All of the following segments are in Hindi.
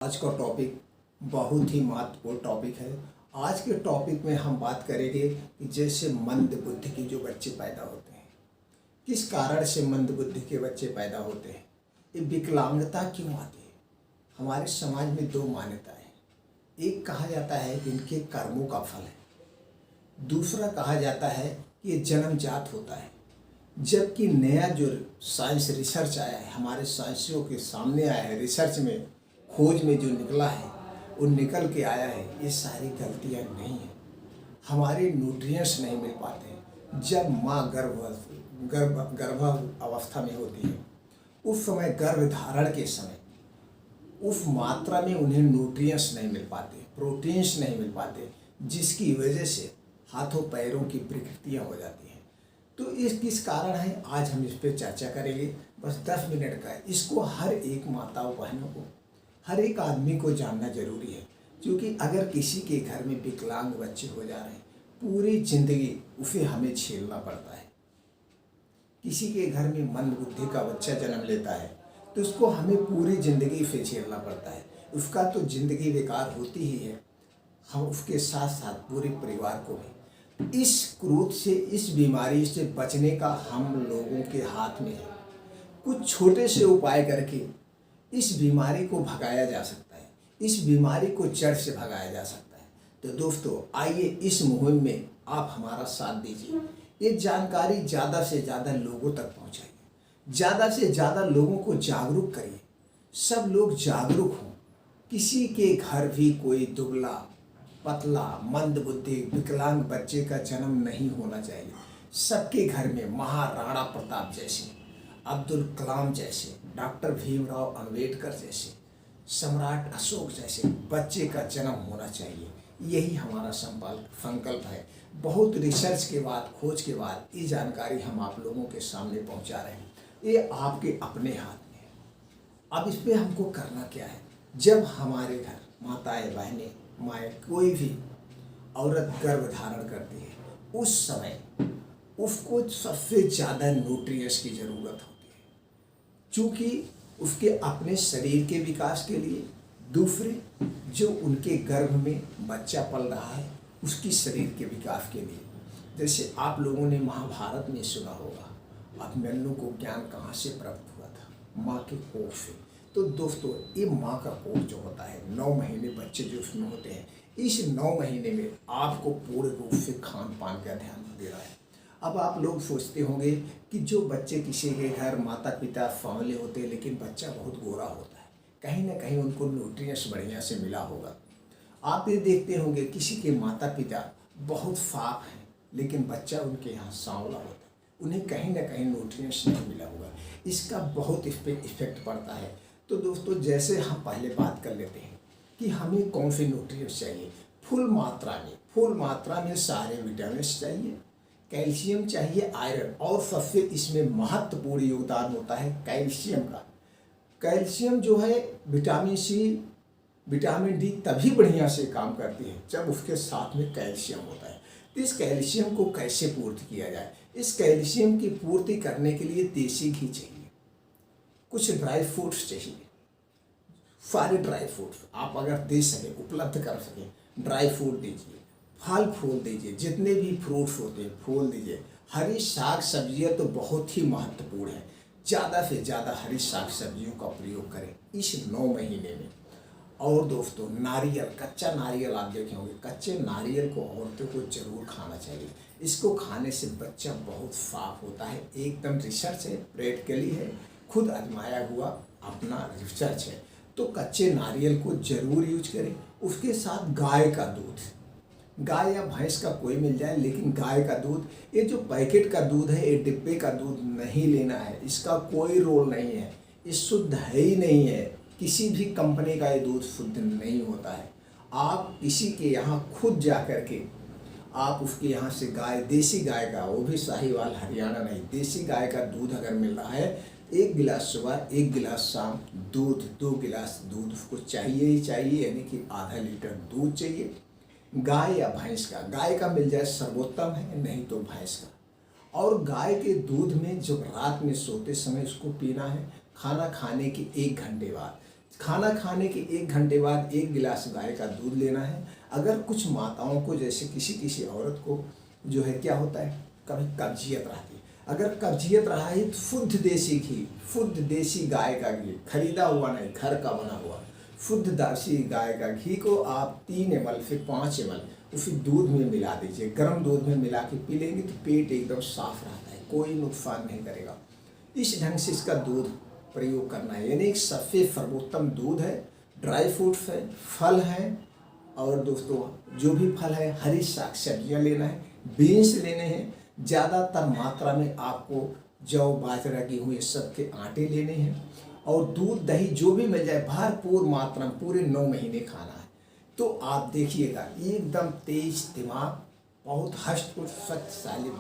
आज का टॉपिक बहुत ही महत्वपूर्ण टॉपिक है। आज के टॉपिक में हम बात करेंगे कि जैसे मंद बुद्धि के जो बच्चे पैदा होते हैं, किस कारण से मंद बुद्धि के बच्चे पैदा होते हैं, ये विकलांगता क्यों आती है। हमारे समाज में दो मान्यताएं हैं। एक कहा जाता है कि इनके कर्मों का फल है, दूसरा कहा जाता है कि ये जन्मजात होता है। जबकि नया जो साइंस रिसर्च आया है, हमारे साइंसियों के सामने आया है, रिसर्च में खोज में जो निकला है वो निकल के आया है, ये सारी गलतियां नहीं हैं। हमारे न्यूट्रिएंट्स नहीं मिल पाते। जब माँ गर्भ अवस्था में होती है, उस समय गर्भ धारण के समय उस मात्रा में उन्हें न्यूट्रिएंट्स नहीं मिल पाते, प्रोटीन्स नहीं मिल पाते, जिसकी वजह से हाथों पैरों की विकृतियाँ हो जाती हैं। तो इस किस कारण है, आज हम इस पर चर्चा करेंगे। बस 10 मिनट का है। इसको हर एक माताओं बहनों को, हर एक आदमी को जानना जरूरी है, क्योंकि अगर किसी के घर में विकलांग बच्चे हो जा रहे हैं, पूरी जिंदगी उसे हमें झेलना पड़ता है। किसी के घर में मंद बुद्धि का बच्चा जन्म लेता है तो उसको हमें पूरी जिंदगी से झेलना पड़ता है। उसका तो जिंदगी बेकार होती ही है, हम उसके साथ साथ पूरे परिवार को भी। इस क्रोध से, इस बीमारी से बचने का हम लोगों के हाथ में है। कुछ छोटे से उपाय करके इस बीमारी को भगाया जा सकता है, इस बीमारी को जड़ से भगाया जा सकता है। तो दोस्तों, आइए इस मुहिम में आप हमारा साथ दीजिए। ये जानकारी ज़्यादा से ज़्यादा लोगों तक पहुंचाइए, ज़्यादा से ज़्यादा लोगों को जागरूक करिए। सब लोग जागरूक हों। किसी के घर भी कोई दुबला पतला मंद बुद्धि विकलांग बच्चे का जन्म नहीं होना चाहिए। सबके घर में महाराणा प्रताप जैसे, अब्दुल कलाम जैसे, डॉक्टर भीमराव अंबेडकर जैसे, सम्राट अशोक जैसे बच्चे का जन्म होना चाहिए। यही हमारा संकल्प है। बहुत रिसर्च के बाद, खोज के बाद ये जानकारी हम आप लोगों के सामने पहुंचा रहे हैं। ये आपके अपने हाथ में है। अब इस पर हमको करना क्या है। जब हमारे घर माताएं, बहनें, माएँ, कोई भी औरत गर्भ धारण करती है, उस समय उसको सबसे ज़्यादा न्यूट्रिएंट्स की ज़रूरत होती है, क्योंकि उसके अपने शरीर के विकास के लिए, दूसरे जो उनके गर्भ में बच्चा पल रहा है उसकी शरीर के विकास के लिए। जैसे आप लोगों ने महाभारत में सुना होगा, अभिमन्यु को ज्ञान कहाँ से प्राप्त हुआ था, माँ के कोख से। तो दोस्तों, ये माँ का कोख जो होता है, 9 महीने बच्चे जो उसमें होते हैं, इस 9 महीने में आपको पूरे रूप से खान पान का ध्यान दे रहा है। अब आप लोग सोचते होंगे कि जो बच्चे किसी के घर माता पिता फावले होते हैं, लेकिन बच्चा बहुत गोरा होता है, कहीं ना कहीं उनको न्यूट्रिएंट्स बढ़िया से मिला होगा। आप ये देखते होंगे किसी के माता पिता बहुत साफ हैं, लेकिन बच्चा उनके यहाँ सांवला होता है, उन्हें कहीं ना कहीं न्यूट्रिएंट्स नहीं मिला होगा। इसका बहुत इस पर इफेक्ट पड़ता है। तो दोस्तों, जैसे हम पहले बात कर लेते हैं कि हमें कौन से न्यूट्रिएंट्स चाहिए। फुल मात्रा में सारे विटामिन्स चाहिए, कैल्शियम चाहिए, आयरन, और सबसे इसमें महत्वपूर्ण योगदान होता है कैल्शियम का। कैल्शियम जो है विटामिन सी, विटामिन डी तभी बढ़िया से काम करती है जब उसके साथ में कैल्शियम होता है। तो इस कैल्शियम को कैसे पूर्ति किया जाए। इस कैल्शियम की पूर्ति करने के लिए देसी घी चाहिए, कुछ ड्राई फ्रूट्स चाहिए। सारे ड्राई फ्रूट्स आप अगर दे सकें, उपलब्ध कर सकें, ड्राई फ्रूट दीजिए, फल फूल दीजिए, जितने भी फ्रूट्स होते हैं फूल दीजिए। हरी साग सब्जियां तो बहुत ही महत्वपूर्ण है। ज़्यादा से ज़्यादा हरी साग सब्जियों का प्रयोग करें इस 9 महीने में। और दोस्तों, नारियल, कच्चा नारियल आप देखे होंगे, कच्चे नारियल को औरतों को जरूर खाना चाहिए। इसको खाने से बच्चा बहुत साफ होता है। एकदम रिसर्च है, प्रैक्टिकली है, खुद आजमाया हुआ अपना रिसर्च है। तो कच्चे नारियल को जरूर यूज करें। उसके साथ गाय का दूध, गाय या भैंस का कोई मिल जाए, लेकिन गाय का दूध, ये जो पैकेट का दूध है, ये डिब्बे का दूध नहीं लेना है। इसका कोई रोल नहीं है, ये शुद्ध है ही नहीं है। किसी भी कंपनी का ये दूध शुद्ध नहीं होता है। आप किसी के यहाँ खुद जा कर के आप उसके यहाँ से गाय, देसी गाय का, वो भी साहिवाल हरियाणा नहीं, देसी गाय का दूध अगर मिल रहा है, 1 गिलास सुबह, 1 गिलास शाम दूध, 2 गिलास दूध उसको चाहिए ही चाहिए, यानी कि आधा लीटर दूध चाहिए। गाय या भैंस का, गाय का मिल जाए सर्वोत्तम है, नहीं तो भैंस का। और गाय के दूध में जब रात में सोते समय उसको पीना है, खाना खाने के 1 घंटे बाद। खाना खाने के 1 घंटे बाद 1 गिलास गाय का दूध लेना है। अगर कुछ माताओं को, जैसे किसी किसी औरत को जो है क्या होता है, कभी कब्जियत रहती है, अगर कब्जियत रहा है तो शुद्ध देसी घी, शुद्ध देसी गाय का घी, खरीदा हुआ नहीं, घर का बना हुआ शुद्ध देसी गाय का घी को आप 3 ml फिर 5 ml उसी दूध में मिला दीजिए। गर्म दूध में मिला के पी लेंगे तो पेट एकदम साफ रहता है, कोई नुकसान नहीं करेगा। इस ढंग से इसका दूध प्रयोग करना है। यानी एक सबसे सर्वोत्तम दूध है, ड्राई फ्रूट्स है, फल है, और दोस्तों जो भी फल है, हरी साग सब्जियाँ लेना है, बीन्स लेने हैं, ज़्यादातर मात्रा में आपको जौ, बाजरा, गेहूँ ये सब के आटे लेने हैं, और दूध दही जो भी मिल जाए भरपूर मात्रा में पूरे 9 महीने खाना है। तो आप देखिएगा एकदम तेज दिमाग, बहुत हष्ट शक्तिशाली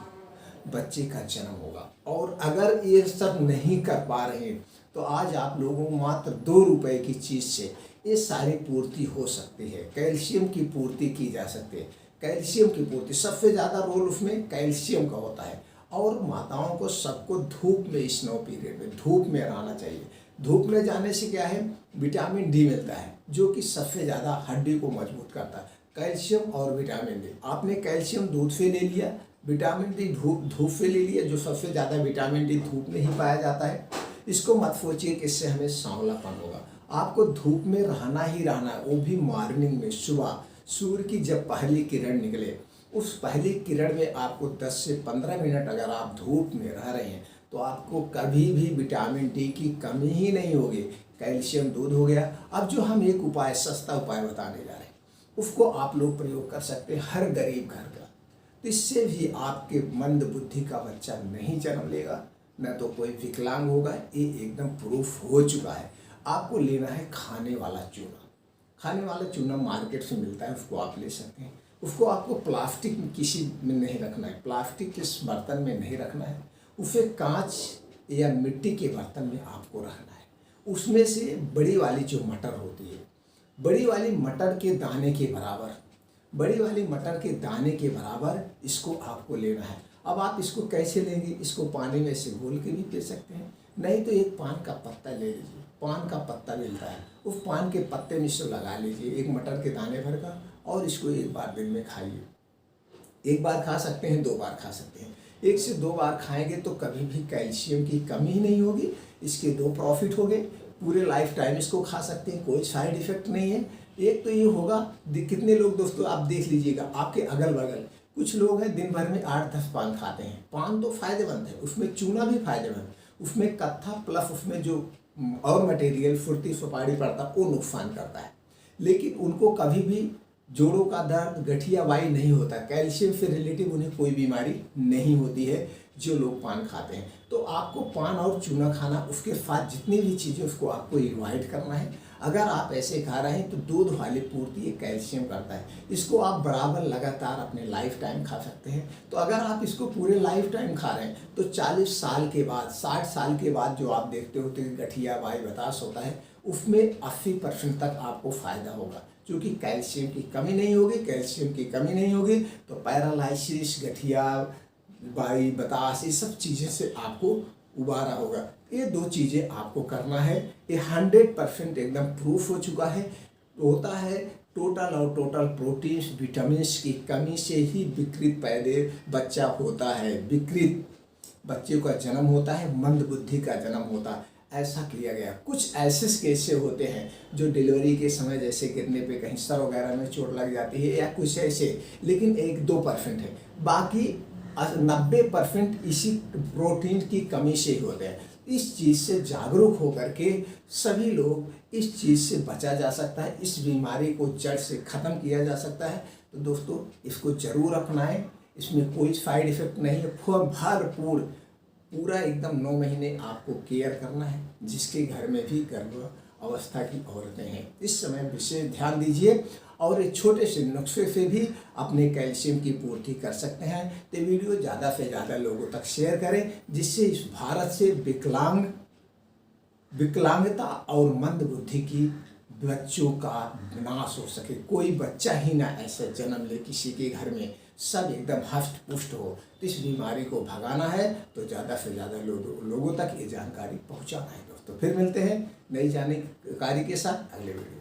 बच्चे का जन्म होगा। और अगर ये सब नहीं कर पा रहे हैं तो आज आप लोगों को मात्र 2 रुपए की चीज़ से ये सारी पूर्ति हो सकती है। कैल्शियम की पूर्ति की जा सकती है। कैल्शियम की पूर्ति सबसे ज़्यादा रोल उसमें कैल्शियम का होता है। और माताओं को सबको धूप में, स्नो पीरियड में धूप में रहना चाहिए। धूप में जाने से क्या है, विटामिन डी मिलता है जो कि सबसे ज़्यादा हड्डी को मजबूत करता है। कैल्शियम और विटामिन डी, आपने कैल्शियम दूध से ले लिया, विटामिन डी धूप से ले लिया, जो सबसे ज़्यादा विटामिन डी धूप में ही पाया जाता है। इसको मत सोचिए कि इससे हमें सांवलापन होगा। आपको धूप में रहना ही रहना है, वो भी मॉर्निंग में, सुबह सूर्य की जब पहली किरण निकले, उस पहली किरण में आपको 10 से 15 मिनट अगर आप धूप में रह रहे हैं तो आपको कभी भी विटामिन डी की कमी ही नहीं होगी। कैल्शियम दूध हो गया। अब जो हम एक उपाय, सस्ता उपाय बताने जा रहे हैं, उसको आप लोग प्रयोग कर सकते हैं, हर गरीब घर का। तो इससे भी आपके मंद बुद्धि का बच्चा नहीं जन्म लेगा, न तो कोई विकलांग होगा। ये एकदम प्रूफ हो चुका है। आपको लेना है खाने वाला चूना। खाने वाला चूना मार्केट से मिलता है, उसको आप ले सकते हैं। उसको आपको प्लास्टिक में किसी में नहीं रखना है, प्लास्टिक के बर्तन में नहीं रखना है, उसे कांच या मिट्टी के बर्तन में आपको रखना है। उसमें से बड़ी वाली जो मटर होती है, बड़ी वाली मटर के दाने के बराबर, बड़ी वाली मटर के दाने के बराबर इसको आपको लेना है। अब आप इसको कैसे लेंगे, इसको पानी में से घोल के भी पी सकते हैं, नहीं तो एक पान का पत्ता ले लीजिए। पान का पत्ता मिलता है, उस पान के पत्ते में इसको लगा लीजिए, एक मटर के दाने भर का, और इसको 1 बार दिन में खाइए। 1 बार खा सकते हैं, 2 बार खा सकते हैं। 1 से 2 बार खाएंगे तो कभी भी कैल्शियम की कमी ही नहीं होगी। इसके 2 प्रॉफिट हो गए, पूरे लाइफ टाइम इसको खा सकते हैं, कोई साइड इफेक्ट नहीं है। एक तो ये होगा, कितने लोग दोस्तों आप देख लीजिएगा आपके अगल बगल, कुछ लोग हैं दिन भर में 8-10 पान खाते हैं। पान तो फायदेमंद है, उसमें चूना भी फायदेमंद, उसमें कत्था प्लस उसमें जो और मटेरियल फुर्ती सुपारी पड़ता है वो नुकसान करता है। लेकिन उनको कभी भी जोड़ों का दर्द, गठिया वाई नहीं होता। कैल्शियम से रिलेटिव उन्हें कोई बीमारी नहीं होती है जो लोग पान खाते हैं। तो आपको पान और चूना खाना, उसके साथ जितनी भी चीज़ें उसको आपको अवॉइड करना है। अगर आप ऐसे खा रहे हैं तो दूध वाली पूर्ति ये कैल्शियम करता है, इसको आप बराबर लगातार अपने लाइफ टाइम खा सकते हैं। तो अगर आप इसको पूरे लाइफ टाइम खा रहे हैं तो 40 साल के बाद, 60 साल के बाद जो आप देखते होते कि गठिया वाई बतास होता है, उसमें 80% तक आपको फ़ायदा होगा, क्योंकि कैल्शियम की कमी नहीं होगी। कैल्शियम की कमी नहीं होगी तो पैरालाइसिस, गठिया वाई बतास, ये सब चीज़ें से आपको उबारा होगा। ये 2 चीज़ें आपको करना है। ये 100% एकदम प्रूफ हो चुका है। होता है टोटल और टोटल प्रोटीन्स, विटामिन्स की कमी से ही विकृत पैदे बच्चा होता है, विकृत बच्चे का जन्म होता है, मंद बुद्धि का जन्म होता है। ऐसा किया गया। कुछ ऐसे केस ऐसे होते हैं जो डिलीवरी के समय जैसे गिरने पे कहीं सर वगैरह में चोट लग जाती है या कुछ ऐसे, लेकिन 1-2% है, बाकी 90% इसी प्रोटीन की कमी से ही होते हैं। इस चीज़ से जागरूक होकर के सभी लोग इस चीज़ से बचा जा सकता है, इस बीमारी को जड़ से ख़त्म किया जा सकता है। तो दोस्तों इसको ज़रूर अपनाएं, इसमें कोई साइड इफ़ेक्ट नहीं है। भरपूर पूरा एकदम 9 महीने आपको केयर करना है। जिसके घर में भी गर्भ अवस्था की औरतें हैं, इस समय विशेष ध्यान दीजिए और एक छोटे से नुस्खे से भी अपने कैल्शियम की पूर्ति कर सकते हैं। तो वीडियो ज़्यादा से ज़्यादा लोगों तक शेयर करें, जिससे इस भारत से विकलांगता और मंद बुद्धि की बच्चों का विनाश हो सके। कोई बच्चा ही ना ऐसा जन्म ले किसी के घर में सब एकदम हष्ट पुष्ट हो। तो इस बीमारी को भगाना है तो ज़्यादा से ज़्यादा लोगों तक ये जानकारी पहुंचाना है दोस्तों। फिर मिलते हैं नई जानकारी के साथ अगले वीडियो।